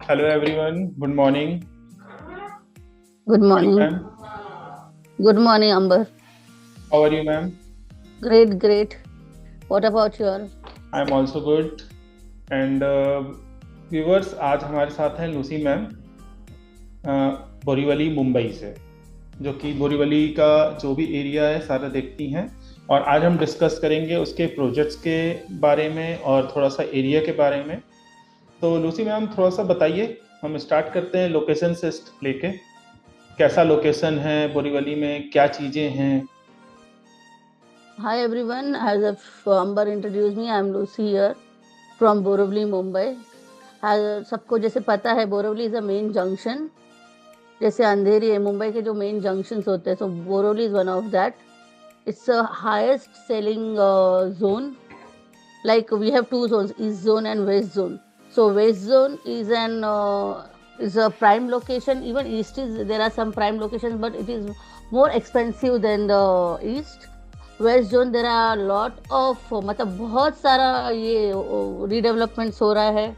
Hello everyone. Good morning. Good Morning, morning. ma'am. Good morning, Amber. How are you, ma'am? Great, great. What about you? I'm also good. And viewers, आज हमारे साथ हैं Lucy ma'am Borivali Mumbai से, जो कि बोरीवली का जो भी एरिया है सारा देखती हैं। और आज हम डिस्कस करेंगे उसके प्रोजेक्ट्स के बारे में और थोड़ा सा एरिया के बारे में। तो लूसी मैम थोड़ा सा बताइए, हम स्टार्ट करते हैं लोकेशन से लेके। कैसा लोकेशन है बोरीवली में, क्या चीज़ें हैं? Hi, everyone. As Amber introduced me, I'm Lucy here from Borivali, Mumbai. सबको जैसे पता है, Borivali is a main junction. जैसे अंधेरी है, मुंबई के जो मेन जंक्शंस होते हैं, so Borivali is one of that. It's a highest selling zone. Like we have two zones, east zone and west zone. So west zone is a prime location. Even east is, there are some prime locations, but it is more expensive than the east. West zone there are lot of, मतलब बहुत सारा ये रीडेवलपमेंट्स हो रहा है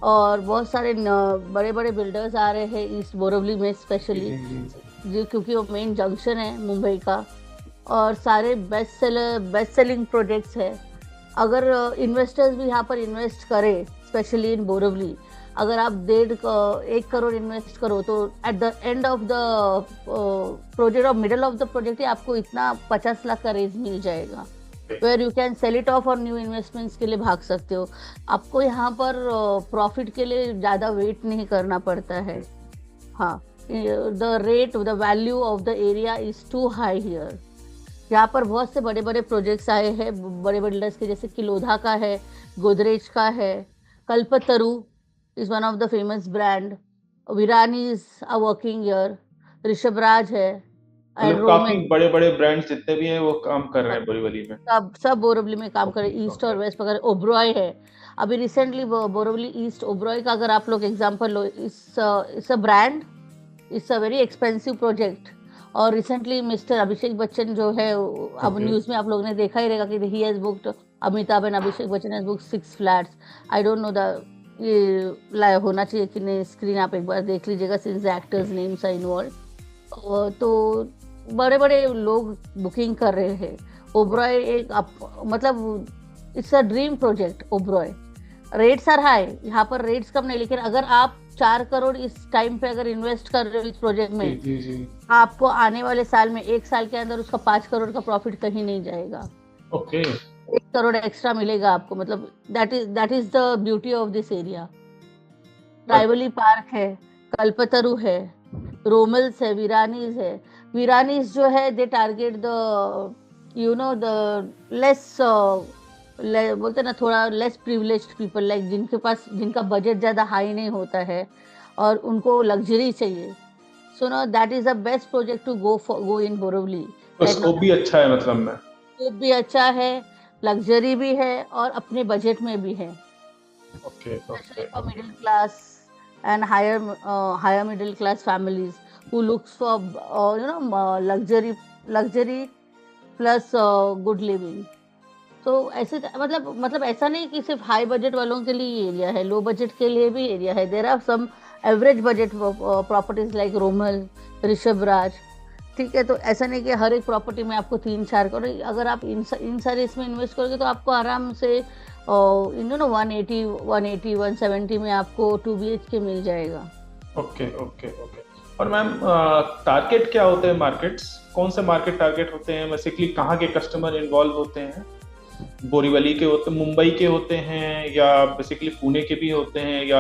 और बहुत सारे बड़े बड़े बिल्डर्स आ रहे हैं ईस्ट बोरिवली में स्पेशली, क्योंकि वो मेन जंक्शन है मुंबई का। और सारे बेस्ट सेलिंग प्रोजेक्ट्स है। अगर इन्वेस्टर्स भी यहाँ पर इन्वेस्ट करें, स्पेशली इन बोरिवली, अगर आप 1.5 करोड़ इन्वेस्ट करो तो at the end of the project और मिडल ऑफ द प्रोजेक्ट आपको इतना 50 लाख का रेज मिल जाएगा, where you can sell it off और न्यू इन्वेस्टमेंट्स के लिए भाग सकते हो। आपको यहाँ पर प्रॉफिट के लिए ज़्यादा वेट नहीं करना पड़ता है। हाँ, the value of the area is too high here. यहाँ पर बहुत से बड़े बड़े प्रोजेक्ट्स आए हैं बड़े बिल्डर्स के, जैसे किलोधा का है, गोदरेज का है, कल्पतरु is one of the famous brand. Viranis are working here. Rishabhraj है एंड मतलब काफी रोमन। बड़े बड़े ब्रांड्स जितने भी हैं वो काम कर रहे हैं बोरीवली में। सब बोरिवली में काम करे, ओके ईस्ट ओके। और वेस्ट पकड़। ओब्रॉय है अभी रिसेंटली बोरिवली ईस्ट। ओब्रॉय का अगर आप लोग example low, it's a brand, it's a very expensive project. और रिसेंटली मिस्टर अभिषेक बच्चन जो है, अब न्यूज में आप लोगों ने देखा ही रहेगा कि he has booked, Amitabh and Abhishek Bachchan has booked 6 flats. I don't know the ये लाइव होना चाहिए कि नहीं, स्क्रीन आप एक बार देख लीजिएगा since the actors names are involve. तो बड़े बड़े लोग बुकिंग कर रहे हैं। ओब्रॉय एक मतलब it's a dream project Oberoi. Rates are high, यहाँ पर रेट्स कम नहीं, लेकिन अगर आप 4 करोड़ इस टाइम पे अगर इन्वेस्ट कर रहे हो इस प्रोजेक्ट में, जी जी। आपको आने वाले साल में 1 साल के अंदर उसका 5 करोड़ का प्रॉफिट कहीं नहीं जाएगा। ओके 1 करोड़ एक्स्ट्रा मिलेगा आपको। मतलब that is the beauty of this area. Rivalry park है, कल्पतरु है, रोमल्स है, वीरानीज है। वीरानीज जो है they target the the less, बोलते ना, थोड़ा लेस प्रिविलेज्ड पीपल, लाइक जिनका बजट ज़्यादा हाई नहीं होता है और उनको लग्जरी चाहिए। So no that is the best project to go in Borivali तो राइट स्कोप नाउ। भी अच्छा है मतलब में। स्कोप भी अच्छा है, लग्जरी भी है और अपने बजट में भी है, okay especially okay for middle class and higher middle class families who looks for luxury plus good living. तो ऐसे मतलब ऐसा नहीं कि सिर्फ हाई बजट वालों के लिए एरिया है, लो बजट के लिए भी एरिया है। There are some average budget properties like Romell, Rishabhraj. ठीक है, तो ऐसा नहीं कि हर एक प्रॉपर्टी में आपको 3-4 करोड़, अगर आप इन सारे इसमें इन्वेस्ट करोगे तो आपको आराम से 180 170 में आपको 2 BHK मिल जाएगा। Okay okay okay. और मैम टारगेट क्या होते हैं, मार्केट्स कौन से मार्केट टारगेट होते हैं बेसिकली, कहाँ के कस्टमर इन्वॉल्व होते हैं? बोरीवली के होते, मुंबई के होते हैं, या बेसिकली पुणे के भी होते हैं, या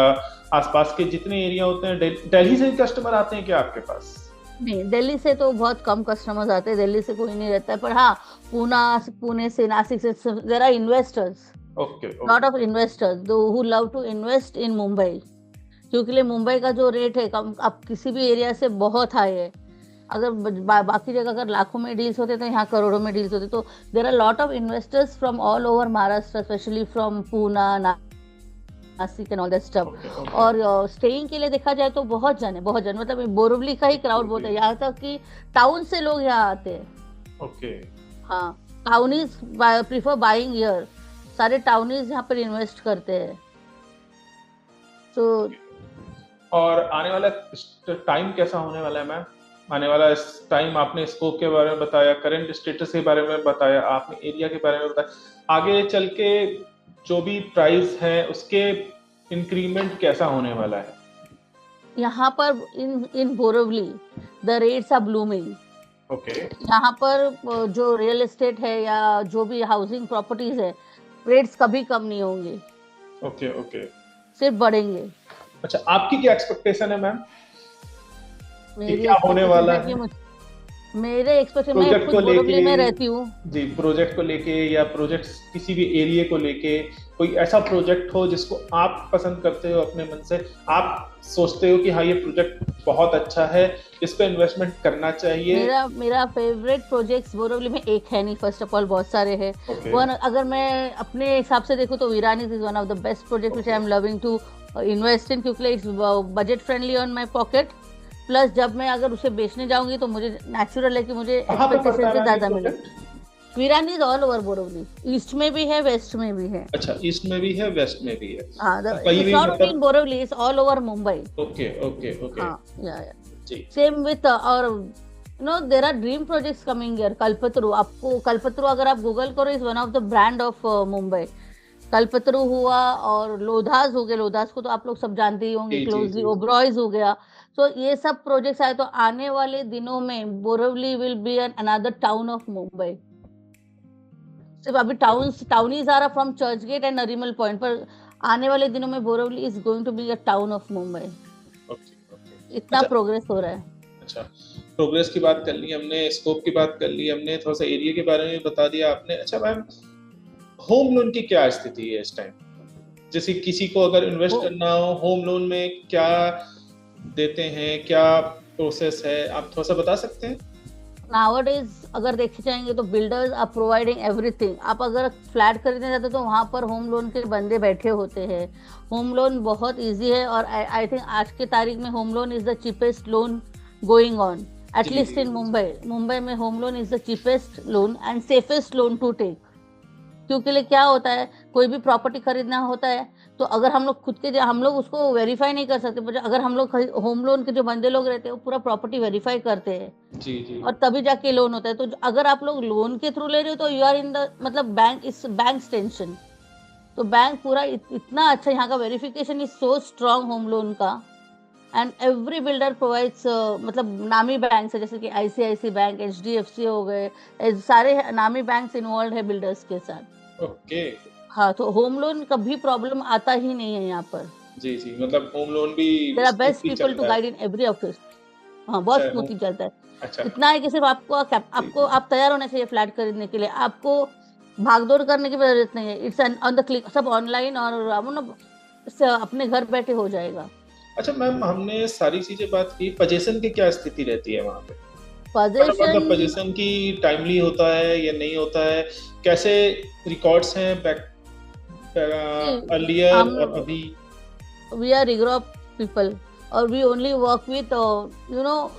आसपास के जितने एरिया होते हैं? दिल्ली से भी कस्टमर आते हैं क्या आपके पास? नहीं, दिल्ली से तो बहुत कम कस्टमर्स आते हैं, दिल्ली से कोई नहीं रहता है। पर हाँ, पुणे से, नासिक से there are investors, okay lot okay. Of investors who love to invest in Mumbai, क्योंकि मुंबई का जो रेट है कम, अब किसी भी एरिया से बहुत हाई है। अगर बाकी जगह अगर लाखों में डील्स होते तो यहाँ करोड़ों में डील्स होते। तो there are lot of investors from all over Maharashtra, specially from Poona, Nashik and all that stuff. Okay okay और स्टेइंग के लिए देखा जाए तो बहुत जन है, बहुत जन, मतलब बोरिवली का ही क्राउड बहुत है, यहाँ तक कि टाउन से लोग यहाँ आते हैं। ओके। हाँ, टाउनीज प्रीफर बाइंग हियर, सारे टाउनीज यहाँ पर इन्वेस्ट करते हैं। तो और आने वाला टाइम कैसा होने वाला है मैम? आने वाला इस टाइम आपने स्कोप के बारे में बताया, करंट स्टेटस के बारे में बताया, आपने एरिया के बारे में बताया, आगे चल के जो भी प्राइस है उसके इंक्रीमेंट कैसा होने वाला है? यहाँ पर in Borivali the rates are blooming. Okay. यहाँ पर जो रियल एस्टेट है या जो भी हाउसिंग प्रॉपर्टीज है, रेट्स कभी कम नहीं होंगे, ओके ओके। सिर्फ बढ़ेंगे। अच्छा, आपकी क्या एक्सपेक्टेशन है मैम कि मेरी क्या होने एक्सपेक्टेशन वाला है कि है मेरे एक्सपेक्टेशन, मैं प्रोजेक्ट खुद को बोरिवली में लेके? रहती हूँ। जी, प्रोजेक्ट को लेके या प्रोजेक्ट किसी भी एरिया को लेके, कोई ऐसा प्रोजेक्ट हो जिसको आप पसंद करते हो अपने मन से, आप सोचते हो कि हाँ ये प्रोजेक्ट बहुत अच्छा है, इस पे इन्वेस्टमेंट करना चाहिए? मेरा फेवरेट प्रोजेक्ट्स बोरिवली में एक है नहीं, फर्स्ट ऑफ ऑल बहुत सारे हैं। ओके वन अगर मैं अपने हिसाब से देखूँ तो Viranis is one of the best project which I am loving to invest in, क्योंकि it's budget friendly on my pocket. Plus जब मैं अगर उसे बेचने जाऊंगी तो मुझे नेचुरल है कि मुझे कहाँ पे पड़ता एक्सपेक्टेशन है से मैम ये ज्यादा मिले। Project? Viranis all over Borivali, east में भी है, वेस्ट में भी है। अच्छा, ईस्ट में भी है, वेस्ट में भी है। हाँ, कहीं इट्स भी नॉट ओनली इन मतलब? Borivali, it's all over Mumbai. Okay okay okay. हाँ, या जी सेम विथ और there are dream projects coming here. Kalpataru, आपको कल्पतरु अगर आप गूगल करो, is one of the brand of Mumbai. Kalpataru हुआ और लोधास हो गए, लोधास को तो आप लोग सब जानते ही होंगे जी जी क्लोजली। जी। ओब्रॉयज हो गया। तो ये सब प्रोजेक्ट्स आए तो आने वाले दिनों में Borivali will be an another town of Mumbai. सिर्फ अभी टाउनीज आ रहा from Churchgate and Nariman Point, पर आने वाले दिनों में Borivali is going to be a town of Mumbai. Okay okay. इतना अच्छा प्रोग्रेस हो रहा है। अच्छा, प्रोग्रेस की बात कर ली हमने, स्कोप की बात कर ली हमने, थोड़ा सा एरिया के बारे में बता दिया आपने। अच्छा मैम, होम लोन की क्या स्थिति है इस टाइम? जैसे किसी को अगर इन्वेस्ट वो करना हो, होम लोन में क्या देते हैं, क्या प्रोसेस है, आप थोड़ा सा बता सकते हैं? नाउअडेज अगर देखे जाएंगे तो बिल्डर्स आर प्रोवाइडिंग एवरीथिंग। आप अगर फ्लैट खरीदने जाते हो तो वहां पर होम लोन के बंदे बैठे होते हैं। होम लोन बहुत इजी है और आई थिंक आज के तारीख में home loan is the cheapest loan going on, जी एटलीस्ट जी इन मुंबई। मुंबई में home loan is the cheapest loan and safest loan to take. क्योंकि लिए क्या होता है, कोई भी प्रॉपर्टी खरीदना होता है तो अगर हम लोग खुद के हम लोग उसको वेरीफाई नहीं कर सकते, पर अगर हम लोग होम लोन के जो बंदे लोग रहते हैं वो पूरा प्रॉपर्टी वेरीफाई करते हैं जी जी। और तभी जाके लोन होता है। तो अगर आप लोग लोन के थ्रू ले रहे हो तो यू आर इन द मतलब बैंक इस बैंक टेंशन। तो बैंक पूरा इतना अच्छा, यहाँ का verification is so strong home loan का। एंड एवरी बिल्डर प्रोवाइड्स, मतलब नामी बैंक है जैसे कि आईसीआईसी बैंक, एचडीएफसी हो गए, सारे नामी बैंक इन्वॉल्व है बिल्डर्स के साथ। ओके। हाँ, तो होम लोन कभी प्रॉब्लम आता ही नहीं है यहाँ पर। जी जी, मतलब होम लोन भी there are best smoothly people चल टू रहा है? Guide in every office. हाँ, बहुत अच्छा स्मूथली चलता है। अच्छा। इतना है कि सिर्फ आपको जी आपको जी। आप तैयार होने चाहिए फ्लैट खरीदने के लिए। आपको भागदौड़ करने की जरूरत नहीं है। इट्स ऑन द क्लिक, सब ऑनलाइन और अपने घर बैठे हो जाएगा। अच्छा मैम, हमने सारी चीजें बात की, पोजीशन की क्या स्थिति रहती है वहाँ पे? पोजीशन मतलब पोजीशन की टाइमली होता है या नहीं होता है? कैसे रिकॉर्ड्स हैं बैक अर्लियर हम और अभी? We are rigour of people और we only work with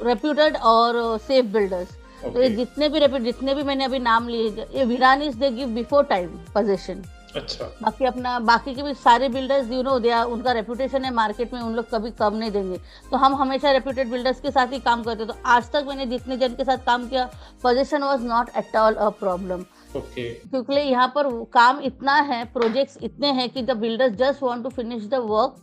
reputed और सेफ बिल्डर्स। तो ये जितने भी मैंने अभी नाम लिए, ये Viranis they give before time position. अच्छा बाकी के भी सारे बिल्डर्स दे उनका रेपुटेशन है मार्केट में, उन लोग कभी कम नहीं देंगे। तो हम हमेशा रेप्यूटेड बिल्डर्स के साथ ही काम करते हैं। तो आज तक मैंने जितने जन के साथ काम किया, position was not at all a problem. Okay क्योंकि यहाँ पर काम इतना है, प्रोजेक्ट्स इतने हैं कि the builders just want to finish the work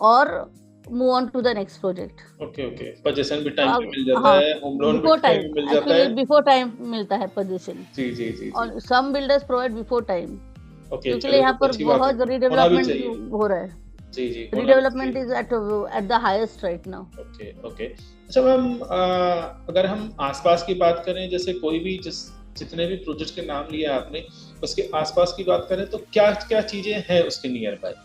और move on to the next project. Okay okay. Position भी टाइम पे मिल जाता हाँ, है, होम लोन भी बिफोर टाइम टाइम, पे मिल जाता एक्चुअली है? बिफोर टाइम मिलता है पोजीशन। जी जी जी जी। और some builders provide before time. Okay, क्योंकि चलिए यहाँ तो पर अच्छी बात है, बहुत होना भी रीडेवलपमेंट चाहिए। हो रहा है। जी जी, होना भी Redevelopment चाहिए। is at the highest right now. Okay okay. अच्छा मैम, अगर हम आसपास की बात करें, जैसे कोई भी जितने भी प्रोजेक्ट के नाम लिए आपने, उसके आसपास की बात करें तो क्या क्या चीजें हैं उसके near by?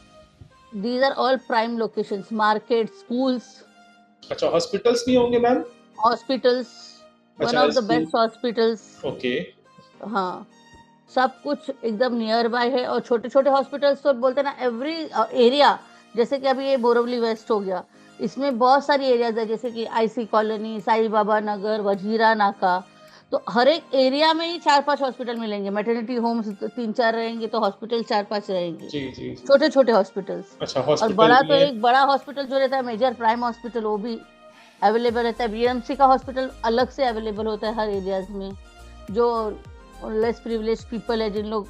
These are all prime locations, markets, schools, अच्छा, हॉस्पिटल्स भी होंगे मैम? hospitals, one अच्छा, of the school. best hospitals. Okay हाँ, सब कुछ एकदम नियर बाय है। और छोटे छोटे हॉस्पिटल्स तो बोलते हैं ना, एवरी एरिया, जैसे कि अभी ये बोरवली वेस्ट हो गया, इसमें बहुत सारी एरियाज है जैसे कि आईसी कॉलोनी, साई बाबा नगर, वजीरा नाका। तो हर एक एरिया में ही 4-5 हॉस्पिटल मिलेंगे, मैटरनिटी होम्स 3-4 रहेंगे तो हॉस्पिटल 4-5 रहेंगे, जी जी जी। छोटे छोटे हॉस्पिटल्स। अच्छा, और हॉस्पिटल बड़ा भी तो है। एक बड़ा हॉस्पिटल जो रहता है मेजर प्राइम हॉस्पिटल, वो भी अवेलेबल रहता है। बीएमसी का हॉस्पिटल अलग से अवेलेबल होता है हर एरियाज में, जो लेस प्रिविलेज पीपल है, जिन लोग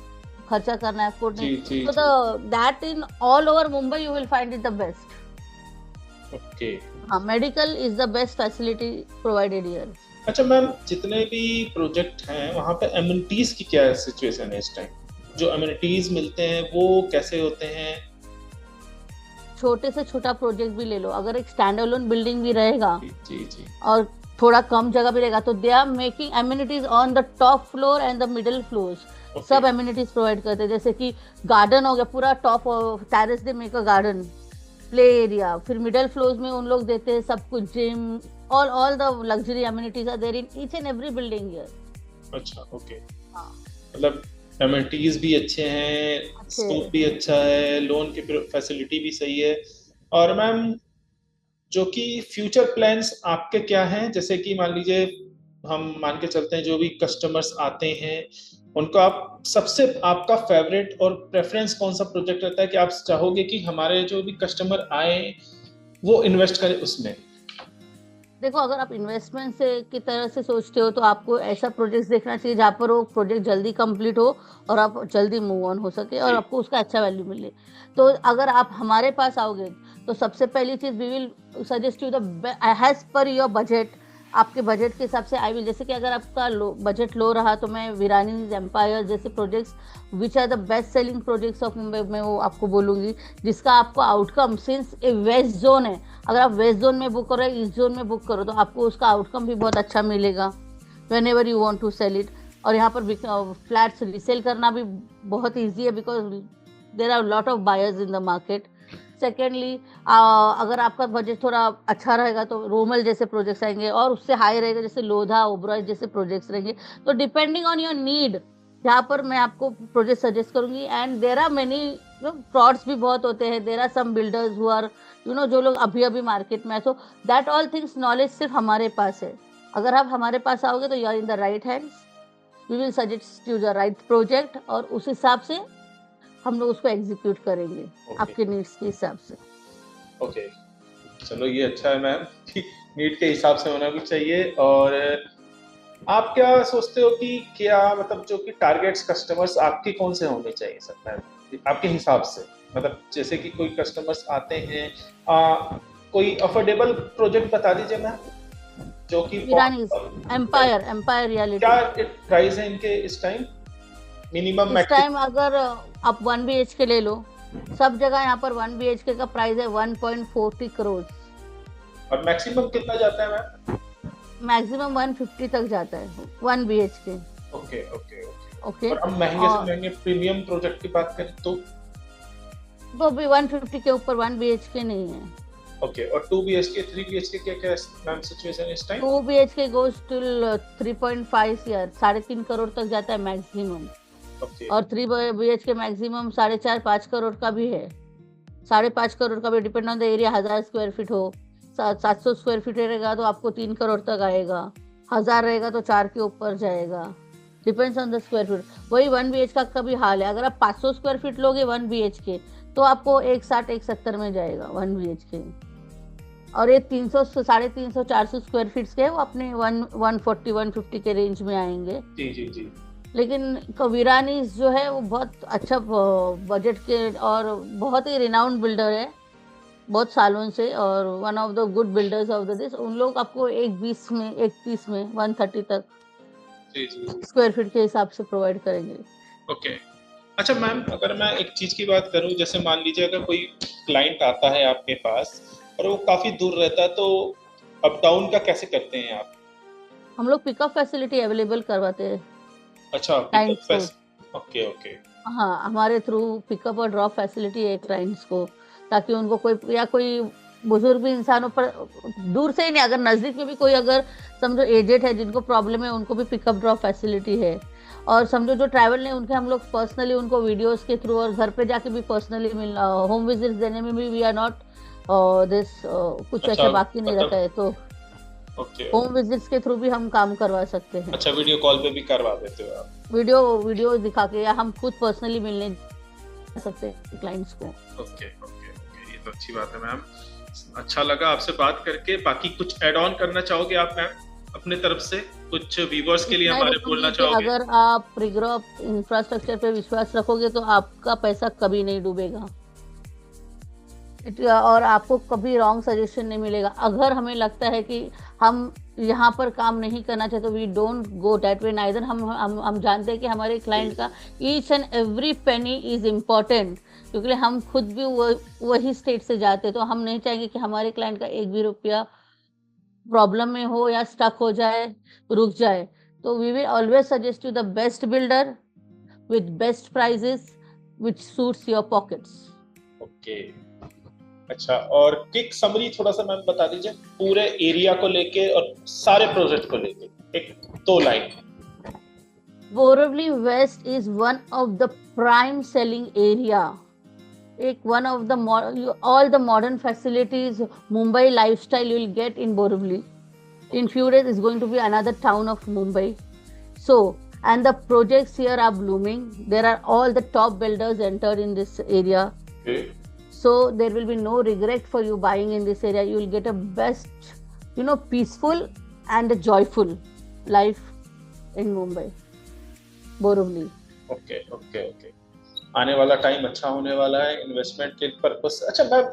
खर्चा करना है, अफोर्ड जी नहीं, जी तो जी। That in all over Mumbai you will find it the best. Okay. हाँ, medical is the best facility provided here. अच्छा मैम, जितने भी प्रोजेक्ट हैं वहाँ पे एमिनिटीज की क्या सिचुएशन है इस टाइम? जो एमिनिटीज मिलते हैं वो कैसे होते हैं? छोटे से छोटा प्रोजेक्ट भी ले लो, अगर एक स्टैंड अलोन बिल्डिंग भी रहेगा जी जी जी। और थोड़ा कम जगह भी रहेगा, तो they are making amenities on the top floor and the middle floors. Okay. सब एमिनिटीज प्रोवाइड करते हैं, जैसे कि गार्डन हो गया, पूरा top terrace they make a garden, play area. फिर मिडिल फ्लोर्स में उन लोग देते हैं सब कुछ, gym, all the luxury amenities are there in each and every building here. अच्छा ओके। हाँ, मतलब एमिनिटीज भी अच्छे हैं, अच्छे। स्कोप भी अच्छा है, लोन की फैसिलिटी भी सही है। और मैम, जो कि फ्यूचर प्लान्स आपके क्या हैं? जैसे कि मान लीजिए, हम मान के चलते हैं जो भी कस्टमर्स आते हैं उनको आप सबसे, आपका फेवरेट और प्रेफरेंस कौन सा प्रोजेक्ट रहता है कि आप चाहोगे कि हमारे जो भी कस्टमर आए वो इन्वेस्ट करें उसमें? देखो, अगर आप इन्वेस्टमेंट से की तरह से सोचते हो तो आपको ऐसा प्रोजेक्ट देखना चाहिए जहाँ पर वो प्रोजेक्ट जल्दी कंप्लीट हो और आप जल्दी मूव ऑन हो सके और जी। आपको उसका अच्छा वैल्यू मिले। तो अगर आप हमारे पास आओगे तो सबसे पहली चीज, we will suggest you the has per your budget. आपके बजट के हिसाब से आई विल, जैसे कि अगर आपका बजट लो रहा तो मैं वीरानीज एम्पायर जैसे projects which are the best selling projects of Mumbai में वो आपको बोलूंगी, जिसका आपको outcome, since a west zone है, अगर आप वेस्ट जोन में बुक करो, ईस्ट जोन में बुक करो, तो आपको उसका आउटकम भी बहुत अच्छा मिलेगा whenever you want to sell it. और यहाँ पर फ्लैट्स रीसेल करना भी बहुत ईजी है, because there are lot of buyers in the market. Secondly, अगर आपका बजट थोड़ा अच्छा रहेगा तो रोमल जैसे प्रोजेक्ट्स आएंगे, और उससे हाई रहेगा जैसे लोधा, ओबरॉय जैसे प्रोजेक्ट्स रहेंगे। तो डिपेंडिंग ऑन योर नीड, यहाँ पर मैं आपको प्रोजेक्ट सजेस्ट करूंगी। And there are many frauds भी बहुत होते हैं, there are some builders who are जो लोग अभी अभी मार्केट में है। So that all things knowledge सिर्फ हमारे पास है। अगर आप हमारे पास आओगे तो you are in the right hands, we will suggest you the right project, और उस हिसाब से हम लोग उसको एग्जीक्यूट करेंगे आपके नीड्स के हिसाब से। ओके, चलो ये अच्छा है मैम कि नीड के हिसाब से होना भी चाहिए। और आप क्या सोचते हो कि क्या, मतलब जो कि टारगेट्स कस्टमर्स आपके कौन से होने चाहिए सर मैम आपके हिसाब से? मतलब जैसे कि कोई कस्टमर्स आते हैं, कोई अफोर्डेबल प्रोजेक्ट बता दीजिए मैम, जो कि एम्पायर एम्पायर रियलिटी। क्या प्राइस है इनके इस टाइम, मिनिमम इस मैक्सिमम? टाइम अगर आप 1 BHK ले लो, सब जगह यहाँ पर 1 BHK का प्राइस है 1.40 करोड़। और मैक्सिमम कितना जाता है मैम? मैक्सिमम 150 तक जाता है 1 BHK। Okay okay okay. Okay, और हम महंगे से महंगे प्रीमियम प्रोजेक्ट की बात करें तो वो भी 150 के ऊपर 1 BHK नहीं है। ओके। और 2 BHK 3 BHK क्या क्या मैम सिचुएशन इस time? 2 BHK goes till 3.5 year, 3.5 crore तक जाता है मैक्सिमम। ओके। और 3 BHK मैक्सिमम 4.5-5 करोड़ का भी है, 5.5 करोड़ का भी, depend on the area. 1000 square feet हो, 700 स्क्वायर फीट रहेगा तो आपको 3 करोड़ तक आएगा, 1000 रहेगा तो 4 के ऊपर जाएगा, depends on the square feet. वही 1 BHK का भी हाल है, अगर आप 500 स्क्वायर फीट लोगे 1 BHK तो आपको 160-170 में जाएगा 1 BHK। और ये 300, 350, 400 स्क्वायर फीट के वो अपने 140-150 के रेंज में आएंगे। जी जी जी। लेकिन वीरानीज जो है वो बहुत अच्छा बजट के और बहुत ही रिनाउंड बिल्डर है बहुत सालों से, और one of the good builders of the this. उन लोग आपको 120 में, 130 में, 130 तक जी जी जी। स्क्वायर फीट के हिसाब से प्रोवाइड करेंगे। ओके। अच्छा मैम, अगर मैं एक चीज की बात करूं, जैसे मान लीजिए अगर कोई क्लाइंट आता है आपके पास और वो काफी दूर रहता है, तो अप डाउन का कैसे करते हैं आप? हम लोग पिकअप फैसिलिटी अवेलेबल करवाते हैं अच्छा, क्लाइंट्स को। Okay okay. हाँ, हमारे थ्रू पिकअप और ड्रॉप फैसिलिटी है क्लाइंट्स को, ताकि उनको कोई बुजुर्ग इंसानों पर, दूर से ही नहीं, अगर नजदीक में भी कोई अगर समझो एजेड है जिनको प्रॉब्लम है, उनको भी पिकअप ड्रॉप फैसिलिटी है। और समझो जो ट्रैवल नहीं, उनके हम लोग पर्सनली उनको वीडियोस के थ्रू और घर पे जाके भी पर्सनली मिलना, होम विजिट देने में भी वी आर नॉट दिस कुछ अच्छा, ऐसा बाकी नहीं मतलब रखा है। तो ओके। होम विजिट्स के थ्रू भी हम काम करवा सकते हैं। अच्छा, वीडियो कॉल पे भी करवा देते हो आप? वीडियो दिखा के, या हम खुद पर्सनली मिलने जा सकते हैं क्लाइंट्स को। ओके ओके ओके, ये तो अच्छी बात है मैम। अच्छा लगा आपसे बात करके। बाकी कुछ ऐड ऑन करना चाहोगे आप मैम अपने तरफ से? कुछ व्यूवर्स के लिए इतना ही हमारे बोलूंगी बोलना कि चाहोगे? अगर आप रिग्रो इंफ्रास्ट्रक्चर पे विश्वास रखोगे तो आपका पैसा कभी नहीं डूबेगा, और आपको कभी रॉन्ग सजेशन नहीं मिलेगा। अगर हमें लगता है कि हम यहाँ पर काम नहीं करना चाहते, we don't go that way neither. हम जानते हैं कि हमारे क्लाइंट का each and every penny is important, क्योंकि हम खुद भी वही स्टेट से जाते हैं, तो हम नहीं चाहेंगे कि हमारे क्लाइंट का एक भी रुपया प्रॉब्लम में हो या स्टक हो जाए, रुक जाए। तो we will always suggest you the best builder with best prices which suits your pockets. Okay. अच्छा, और क्विक समरी थोड़ा सा मैम बता दीजिए पूरे एरिया को लेके और सारे प्रोजेक्ट को लेके, एक 2 line. Borivali West is one of the prime selling area. One of the all the modern facilities, Mumbai lifestyle you will get in Borivali. In few days is going to be another town of Mumbai. So, and the projects here are blooming. There are all the top builders entered in this area. Okay. So there will be no regret for you buying in this area. You will get a best, peaceful and a joyful life in Mumbai, Borivali. Okay okay okay. आने वाला time अच्छा होने वाला है investment के purpose. अच्छा ma'am,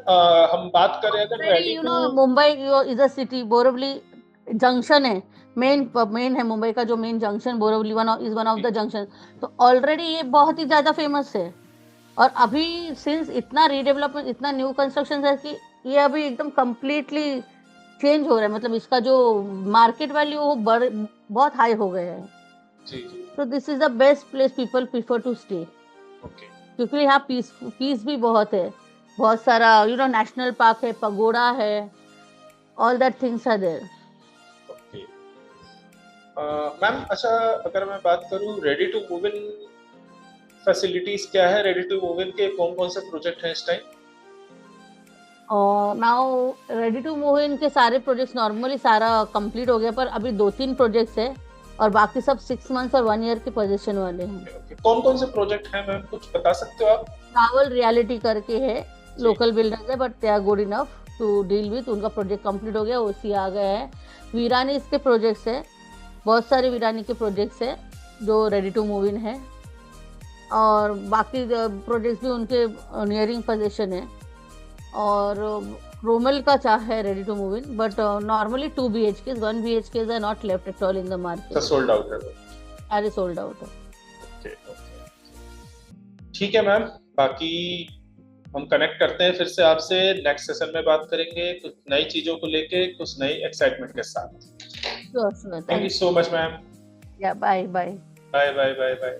हम बात करें अगर ready to, Mumbai is a city, Borivali junction है, मेन है मुंबई का जो main junction, Borivali is one of the junction. तो ऑलरेडी ये बहुत ही ज्यादा फेमस है, और अभी सिंस इतना रीडेवलपमेंट, इतना न्यू कंस्ट्रक्शन है कि ये अभी एकदम कंप्लीटली चेंज हो रहा है। मतलब इसका जो मार्केट वैल्यू वो बहुत हाई हो गया है। जी जी। तो this is the best place people prefer to stay. Okay. क्योंकि यहाँ पीस भी बहुत है, बहुत सारा नेशनल पार्क है, पगोड़ा है, all that things are there. Okay ma'am, अच्छा अगर मैं बात करूँ ready to move in facilities क्या है, रेडी टू मूव इन के कौन कौन से प्रोजेक्ट हैं इस time? Now ready to move in के सारे प्रोजेक्ट्स नॉर्मली सारा कंप्लीट हो गया, पर अभी 2-3 प्रोजेक्ट्स है, और बाकी सब 6 मंथ्स और 1 ईयर के पोजीशन वाले हैं। कौन कौन से प्रोजेक्ट हैं मैम, कुछ बता सकते हो आप? ट्रैवल रियलिटी करके है, लोकल बिल्डर्स है, but they are good enough to deal with. उनका प्रोजेक्ट कंप्लीट हो गया, ओसी आ गया है। वीरानी इसके प्रोजेक्ट्स है, बहुत सारे वीरानी के प्रोजेक्ट्स है जो रेडी टू मूव इन है, और बाकी प्रोजेक्ट्स भी उनके नियरिंग पोजीशन है। और रोमल का चाह है ready to move in, but normally 2 BHK 1 BHK are not left at all in the market. Sold out है, अरे सोल्ड आउट है। ओके ओके, ठीक है मैम। बाकी हम कनेक्ट करते हैं फिर से आपसे, नेक्स्ट सेशन में बात करेंगे कुछ नई चीजों को लेके, कुछ नई एक्साइटमेंट के साथ। Sure, thank you so much ma'am. Yeah, bye. Bye bye bye bye.